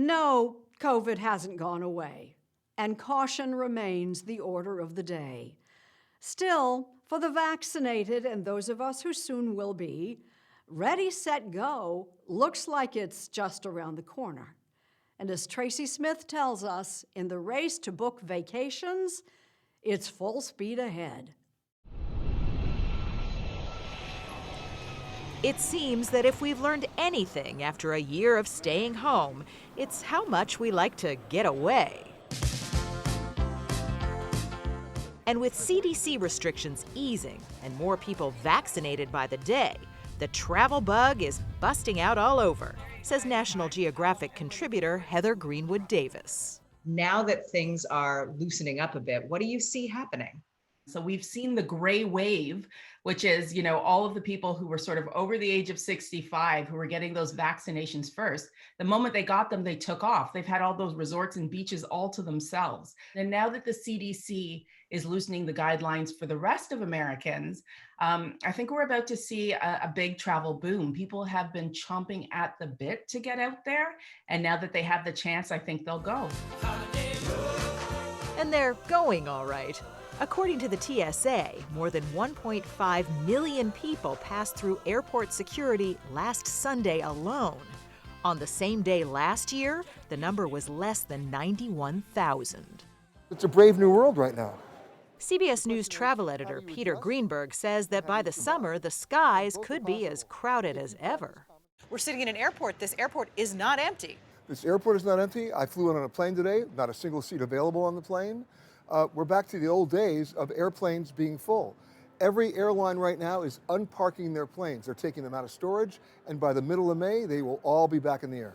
No, COVID hasn't gone away, and caution remains the order of the day. Still, for the vaccinated and those of us who soon will be, ready, set, go looks like it's just around the corner. And as Tracy Smith tells us, in the race to book vacations, it's full speed ahead. It seems that if we've learned anything after a year of staying home, it's how much we like to get away. And with CDC restrictions easing and more people vaccinated by the day, the travel bug is busting out all over, says National Geographic contributor Heather Greenwood Davis. Now that things are loosening up a bit, what do you see happening? So we've seen the gray wave, which is, all of the people who were sort of over the age of 65 who were getting those vaccinations first. The moment they got them, they took off. They've had all those resorts and beaches all to themselves. And now that the CDC is loosening the guidelines for the rest of Americans, I think we're about to see a big travel boom. People have been chomping at the bit to get out there. And now that they have the chance, I think they'll go. And they're going all right. According to the TSA, more than 1.5 million people passed through airport security last Sunday alone. On the same day last year, the number was less than 91,000. It's a brave new world right now. CBS News travel editor Peter Greenberg says that by the summer, the skies could be as crowded as ever. We're sitting in an airport. This airport is not empty. This airport is not empty. I flew in on a plane today, not a single seat available on the plane. We're back to the old days of airplanes being full. Every airline right now is unparking their planes. They're taking them out of storage, and by the middle of May, they will all be back in the air.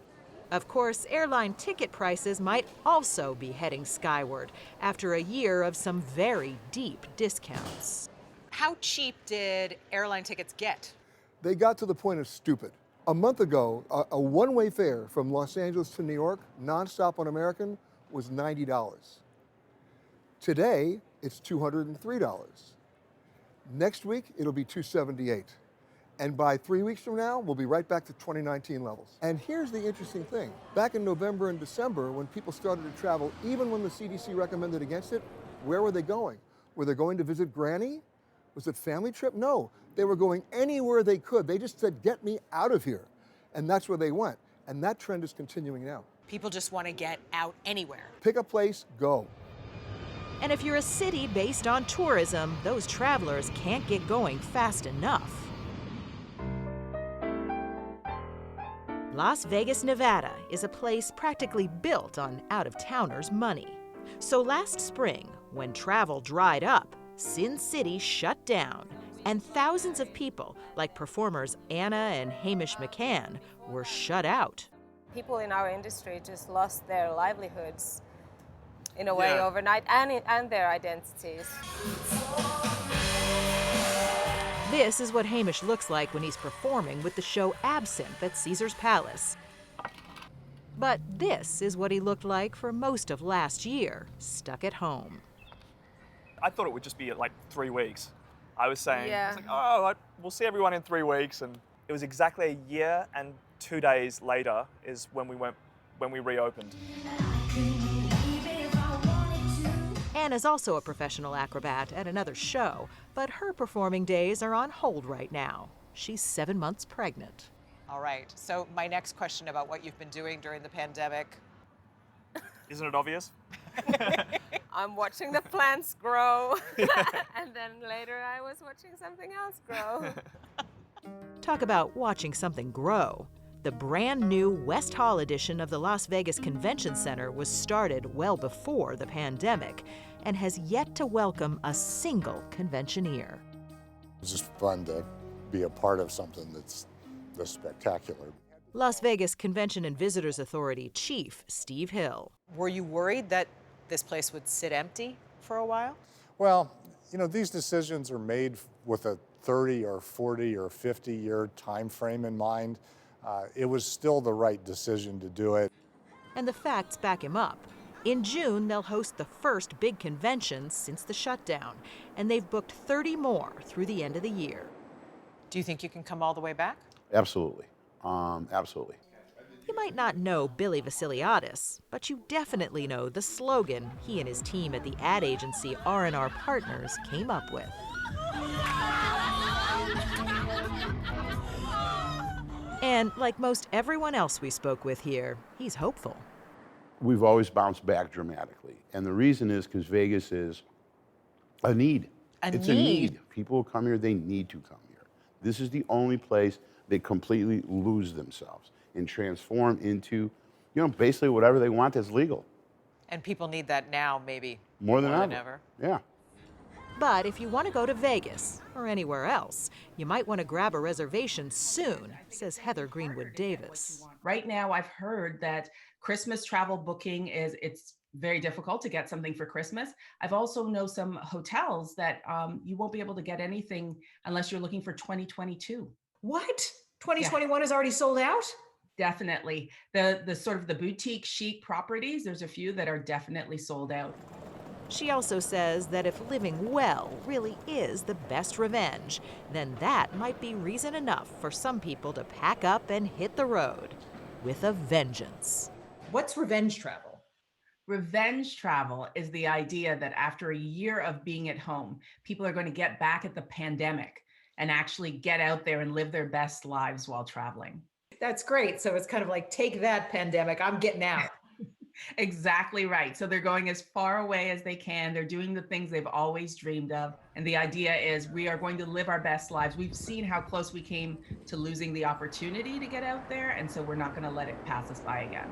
Of course, airline ticket prices might also be heading skyward after a year of some very deep discounts. How cheap did airline tickets get? They got to the point of stupid. A month ago, a one-way fare from Los Angeles to New York, nonstop on American, was $90. Today, it's $203. Next week, it'll be $278. And by 3 weeks from now, we'll be right back to 2019 levels. And here's the interesting thing. Back in November and December, when people started to travel, even when the CDC recommended against it, where were they going? Were they going to visit Granny? Was it family trip? No, they were going anywhere they could. They just said, get me out of here. And that's where they went. And that trend is continuing now. People just want to get out anywhere. Pick a place, go. And if you're a city based on tourism, those travelers can't get going fast enough. Las Vegas, Nevada is a place practically built on out-of-towners' money. So last spring, when travel dried up, Sin City shut down, and thousands of people, like performers Anna and Hamish McCann, were shut out. People in our industry just lost their livelihoods in a way overnight, and their identities. This is what Hamish looks like when he's performing with the show Absinthe at Caesar's Palace. But this is what he looked like for most of last year, stuck at home. I thought it would just be like 3 weeks. I was saying, Yeah. we'll see everyone in 3 weeks, and it was exactly a year and 2 days later is when we reopened. Anna's also a professional acrobat at another show, but her performing days are on hold right now. She's 7 months pregnant. All right, so my next question about what you've been doing during the pandemic. Isn't it obvious? I'm watching the plants grow, and then later I was watching something else grow. Talk about watching something grow. The brand new West Hall edition of the Las Vegas Convention Center was started well before the pandemic and has yet to welcome a single conventioneer. It's just fun to be a part of something that's this spectacular. Las Vegas Convention and Visitors Authority Chief Steve Hill. Were you worried that this place would sit empty for a while? Well, these decisions are made with a 30 or 40 or 50-year time frame in mind. It was still the right decision to do it. And the facts back him up. In June, they'll host the first big convention since the shutdown, and they've booked 30 more through the end of the year. Do you think you can come all the way back? Absolutely. Absolutely. You might not know Billy Vasiliadis, but you definitely know the slogan he and his team at the ad agency R&R Partners came up with. And like most everyone else we spoke with here, he's hopeful. We've always bounced back dramatically. And the reason is because Vegas is a need. It's a need. People who come here, they need to come here. This is the only place they completely lose themselves and transform into, basically whatever they want that's legal. And people need that now, maybe More than ever. Yeah. But if you want to go to Vegas or anywhere else, you might want to grab a reservation soon, says Heather Greenwood Davis. Right now, I've heard that Christmas travel booking it's very difficult to get something for Christmas. I've also know some hotels that you won't be able to get anything unless you're looking for 2022. What? 2021 is already sold out? Definitely. The sort of the boutique chic properties, there's a few that are definitely sold out. She also says that if living well really is the best revenge, then that might be reason enough for some people to pack up and hit the road with a vengeance. What's revenge travel? Revenge travel is the idea that after a year of being at home, people are going to get back at the pandemic and actually get out there and live their best lives while traveling. That's great. So it's kind of like, take that pandemic, I'm getting out. Exactly right. So they're going as far away as they can. They're doing the things they've always dreamed of. And the idea is we are going to live our best lives. We've seen how close we came to losing the opportunity to get out there. And so we're not going to let it pass us by again.